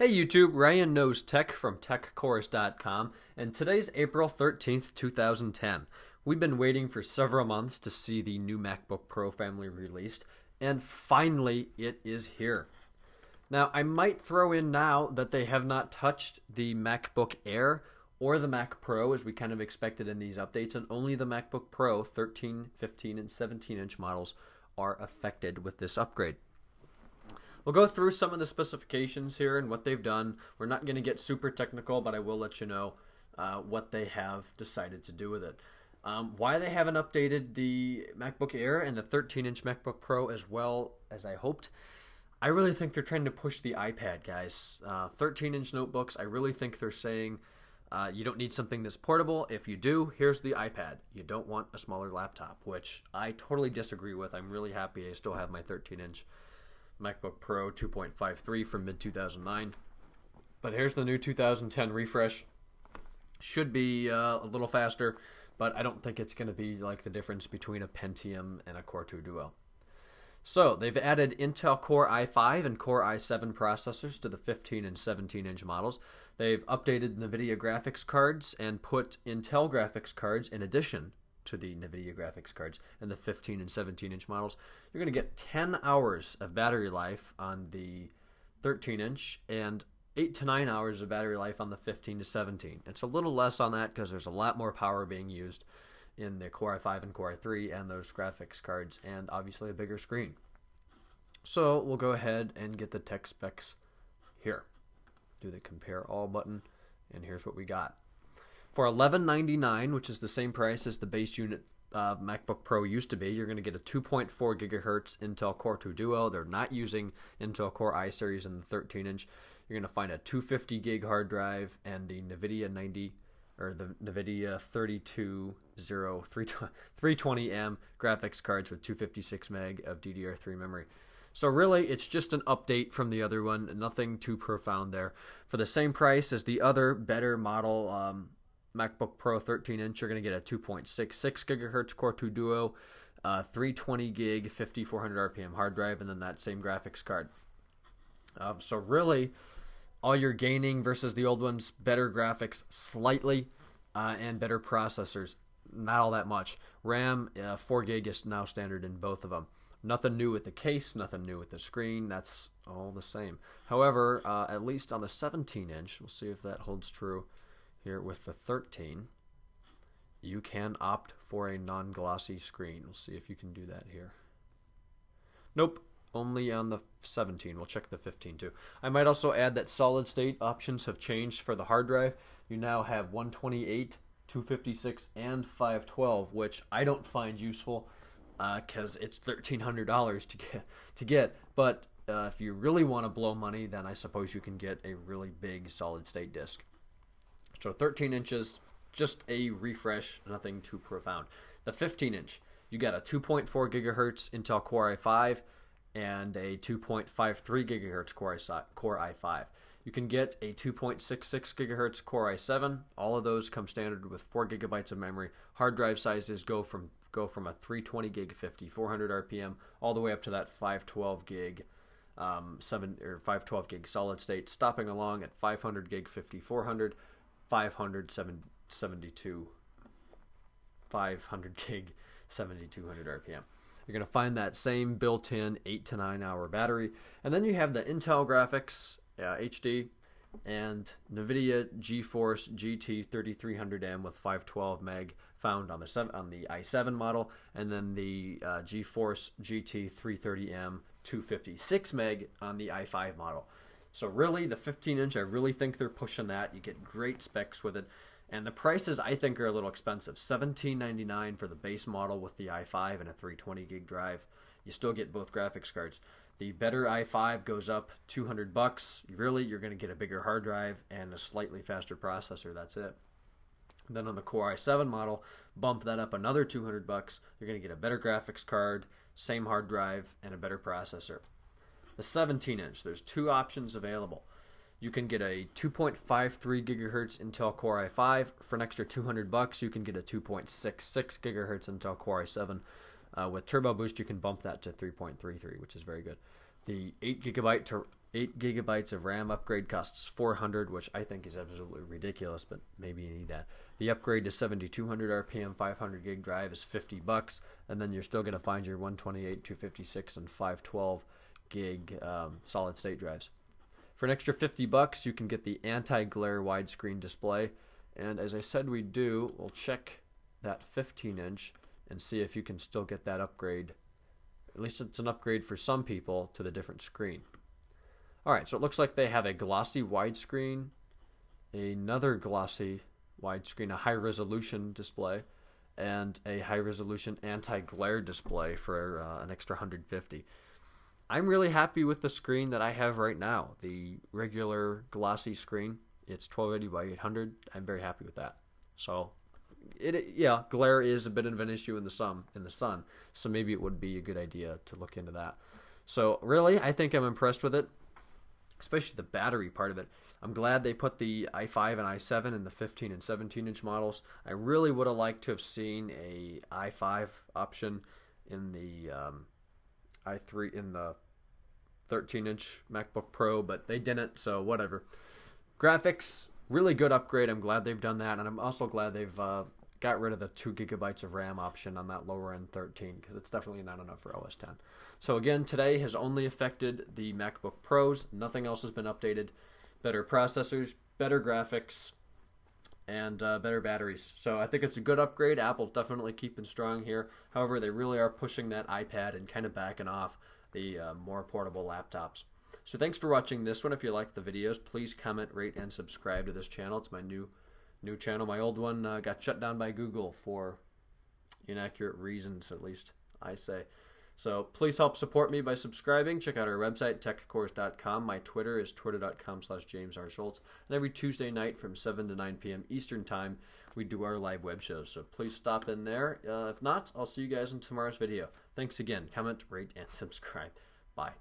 Hey YouTube, Ryan knows tech from techcourse.com, and today's April 13th, 2010. We've been waiting for several months to see the new MacBook Pro family released, and finally it is here. Now, I might throw in now that they have not touched the MacBook Air or the Mac Pro as we kind of expected in these updates, and only the MacBook Pro 13, 15, and 17-inch models are affected with this upgrade. We'll go through some of the specifications here and what they've done. We're not going to get super technical, but I will let you know what they have decided to do with it. Why they haven't updated the MacBook Air and the 13-inch MacBook Pro as well as I hoped. I really think they're trying to push the iPad, guys. 13-inch notebooks, I really think they're saying you don't need something that's portable. If you do, here's the iPad. You don't want a smaller laptop, which I totally disagree with. I'm really happy I still have my 13-inch MacBook Pro 2.53 from mid-2009. But here's the new 2010 refresh. Should be a little faster, but I don't think it's going to be like the difference between a Pentium and a Core 2 Duo. So they've added Intel Core i5 and Core i7 processors to the 15 and 17-inch models. They've updated NVIDIA graphics cards and put Intel graphics cards in addition to the NVIDIA graphics cards in the 15 and 17-inch models. You're going to get 10 hours of battery life on the 13-inch and 8 to 9 hours of battery life on the 15 to 17. It's a little less on that because there's a lot more power being used in the Core i5 and Core i3 and those graphics cards, and obviously a bigger screen. So we'll go ahead and get the tech specs here. Do the compare all button, and here's what we got. For $11.99, which is the same price as the base unit MacBook Pro used to be, you're going to get a 2.4 gigahertz Intel Core 2 Duo. They're not using Intel Core i series in the 13-inch. You're going to find a 250 gig hard drive and the NVIDIA 320M graphics cards with 256 meg of DDR3 memory. So really, it's just an update from the other one. Nothing too profound there. For the same price as the other better model MacBook Pro 13-inch, you're going to get a 2.66 gigahertz Core 2 Duo, 320 gig, 5400 RPM hard drive, and then that same graphics card. So really, all you're gaining versus the old ones, better graphics slightly, and better processors, not all that much. RAM, 4 gig is now standard in both of them. Nothing new with the case, nothing new with the screen, that's all the same. However, at least on the 17-inch, we'll see if that holds true here with the 13, you can opt for a non-glossy screen. We'll see if you can do that here. Nope, only on the 17. We'll check the 15 too. I might also add that solid state options have changed for the hard drive. You now have 128, 256, and 512, which I don't find useful because it's $1,300 to get. But if you really want to blow money, then I suppose you can get a really big solid state disk. So 13 inches, just a refresh, nothing too profound. The 15-inch, you got a 2.4 gigahertz Intel Core i5 and a 2.53 gigahertz Core i5. You can get a 2.66 gigahertz Core i7. All of those come standard with 4 gigabytes of memory. Hard drive sizes go from a 320 gig 5400 RPM all the way up to that 512 gig 512 gig solid state, stopping along at 500 gig 5400, 500 gig 7200 RPM. You're going to find that same built-in 8 to 9 hour battery, and then you have the Intel graphics HD and NVIDIA GeForce GT 3300M with 512 meg found on the i7 model, and then the GeForce GT 330M 256 meg on the i5 model. So really, the 15-inch, I really think they're pushing that. You get great specs with it. And the prices, I think, are a little expensive. $17.99 for the base model with the i5 and a 320 gig drive. You still get both graphics cards. The better i5 goes up $200. Really, you're going to get a bigger hard drive and a slightly faster processor. That's it. Then on the Core i7 model, bump that up another $200. You're going to get a better graphics card, same hard drive, and a better processor. The 17-inch, there's two options available. You can get a 2.53 gigahertz Intel Core i5 for an extra $200. You can get a 2.66 gigahertz Intel Core i7 with Turbo Boost. You can bump that to 3.33, which is very good. The 8 gigabytes of RAM upgrade costs $400, which I think is absolutely ridiculous, but maybe you need that. The upgrade to 7200 RPM 500 gig drive is $50, and then you're still going to find your 128, 256, and 512 gig solid state drives. For an extra $50, you can get the anti-glare widescreen display, and as I said we'll check that 15-inch and see if you can still get that upgrade. At least it's an upgrade for some people to the different screen. Alright, so it looks like they have a glossy widescreen, another glossy widescreen, a high-resolution display, and a high-resolution anti-glare display for an extra $150. I'm really happy with the screen that I have right now. The regular glossy screen, it's 1280 by 800. I'm very happy with that. So, yeah, glare is a bit of an issue in the sun, so maybe it would be a good idea to look into that. So, really, I think I'm impressed with it, especially the battery part of it. I'm glad they put the i5 and i7 in the 15 and 17-inch models. I really would have liked to have seen a i5 option in the i3 in the 13-inch MacBook Pro, but they didn't, so whatever. Graphics, really good upgrade. I'm glad they've done that, and I'm also glad they've got rid of the 2 gigabytes of RAM option on that lower end 13, because it's definitely not enough for OS 10. So again, today has only affected the MacBook Pros. Nothing else has been updated. Better processors, better graphics, and better batteries. So I think it's a good upgrade. Apple's definitely keeping strong here. However, they really are pushing that iPad and kind of backing off the more portable laptops. So thanks for watching this one. If you liked the videos, please comment, rate, and subscribe to this channel. It's my new channel. My old one got shut down by Google for inaccurate reasons, at least I say. So please help support me by subscribing. Check out our website, techcourse.com. My Twitter is twitter.com/JamesRSchultz. And every Tuesday night from 7 to 9 p.m. Eastern Time, we do our live web shows. So please stop in there. If not, I'll see you guys in tomorrow's video. Thanks again. Comment, rate, and subscribe. Bye.